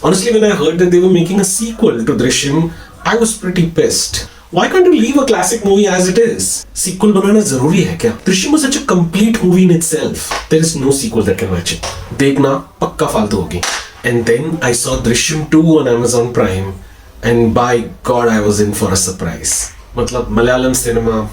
Honestly, when I heard that they were making a sequel to Drishyam, I was pretty pissed. Why can't you leave a classic movie as it is? Sequel बनाना जरूरी है क्या? Drishyam was such a complete movie in itself. There is no sequel that can match it. देखना पक्का फालतू होगी. And then I saw Drishyam 2 on Amazon Prime, and by God, I was in for a surprise. मतलब Malayalam cinema.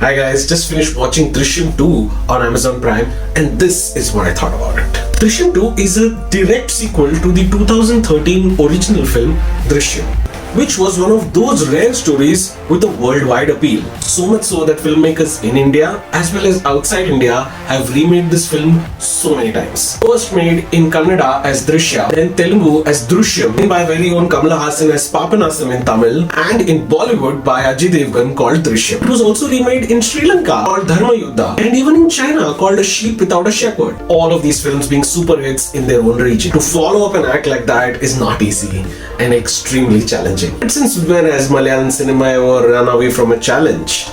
Hi guys, just finished watching Drishyam 2 on Amazon Prime, and this is what I thought about it. Drishyam 2 is a direct sequel to the 2013 original film Drishyam, which was one of those rare stories with a worldwide appeal. So much so that filmmakers in India as well as outside India have remade this film so many times. First made in Kannada as Drishyam, then Telugu as Drishyam, then by very own Kamal Haasan as Papanasam in Tamil, and in Bollywood by Ajay Devgan called Drishyam. It was also remade in Sri Lanka called Dharma Yuddha, and even in China called A Sheep Without a Shepherd. All of these films being super hits in their own region. To follow up an act like that is not easy and extremely challenging. But since when has Malayalam cinema ever run away from a challenge?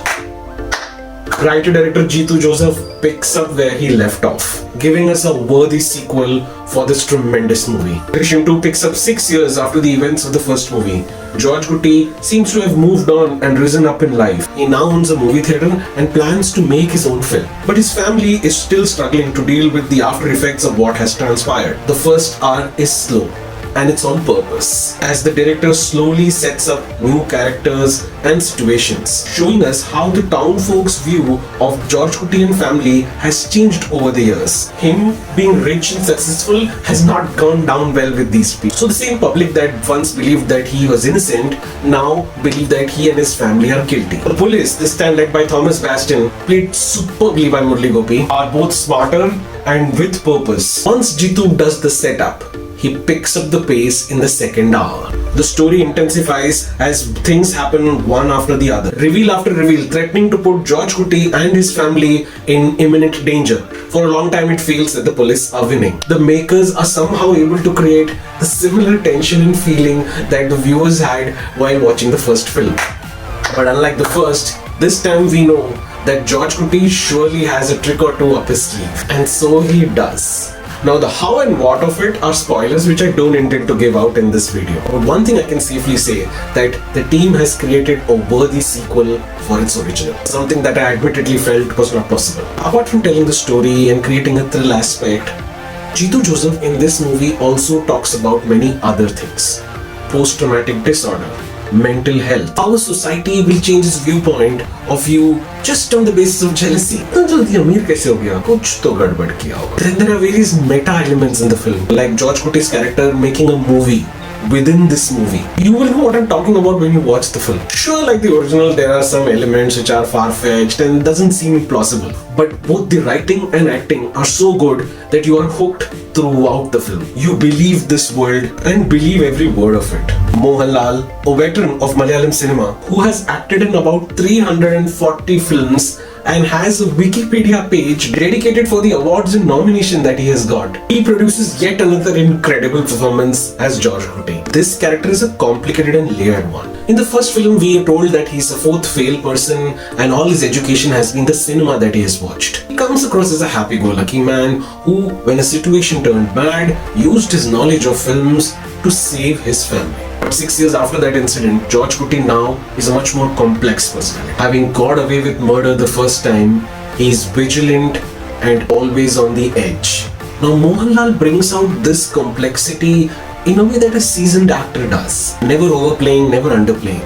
Writer-director Jeethu picks up where he left off, giving us a worthy sequel for this tremendous movie. Drishyam 2 picks up 6 years after the events of the first movie. Georgekutty seems to have moved on and risen up in life. He now owns a movie theatre and plans to make his own film. But his family is still struggling to deal with the after effects of what has transpired. The first hour is slow, and it's on purpose, as the director slowly sets up new characters and situations, showing us how the town folks' view of Georgekutty and family has changed over the years. Him being rich and successful has not gone down well with these people. So the same public that once believed that he was innocent now believe that he and his family are guilty. The police, this time led by Thomas Bastion, played superbly by Murali Gopy, are both smarter and with purpose. Once Jeethu does the setup, he picks up the pace in the second hour. The story intensifies as things happen one after the other. Reveal after reveal, threatening to put Georgekutty and his family in imminent danger. For a long time it feels that the police are winning. The makers are somehow able to create the similar tension and feeling that the viewers had while watching the first film. But unlike the first, this time we know that Georgekutty surely has a trick or two up his sleeve. And so he does. Now the how and what of it are spoilers which I don't intend to give out in this video. But one thing I can safely say, that the team has created a worthy sequel for its original. Something that I admittedly felt was not possible. Apart from telling the story and creating a thrill aspect, Jeethu in this movie also talks about many other things. Post-traumatic disorder, mental health, how a society will change its viewpoint of you just on the basis of jealousy. Then there are various meta elements in the film, like Georgekutty's character making a movie within this movie. You will know what I'm talking about when you watch the film. Sure, like the original, there are some elements which are far-fetched and doesn't seem plausible. But both the writing and acting are so good that you are hooked throughout the film. You believe this world and believe every word of it. Mohanlal, a veteran of Malayalam cinema who has acted in about 340 films and has a Wikipedia page dedicated for the awards and nomination that he has got. He produces yet another incredible performance as Georgekutty. This character is a complicated and layered one. In the first film, we are told that he's a fourth fail person and all his education has been the cinema that he has watched. He comes across as a happy-go-lucky man who, when a situation turned bad, used his knowledge of films to save his family. But 6 years after that incident, Georgekutty now is a much more complex personality. Having got away with murder the first time, he is vigilant and always on the edge. Now Mohanlal brings out this complexity in a way that a seasoned actor does. Never overplaying, never underplaying.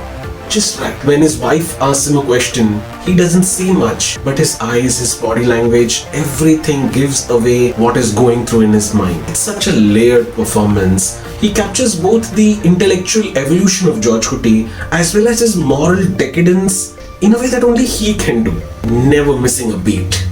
Just right. When his wife asks him a question, he doesn't say much, but his eyes, his body language, everything gives away what is going through in his mind. It's such a layered performance. He captures both the intellectual evolution of Georgekutty as well as his moral decadence in a way that only he can do, never missing a beat.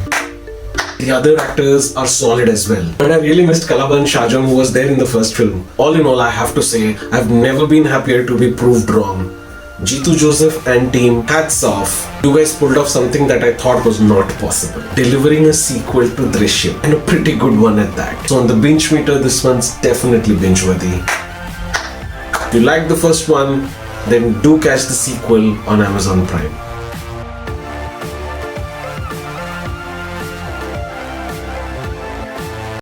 The other actors are solid as well. But I really missed Kalaban Shahjahan, who was there in the first film. All in all, I have to say, I've never been happier to be proved wrong. Jeethu and team, hats off. You guys pulled off something that I thought was not possible. Delivering a sequel to Drishyam, and a pretty good one at that. So on the binge meter, this one's definitely binge worthy. If you liked the first one, then do catch the sequel on Amazon Prime.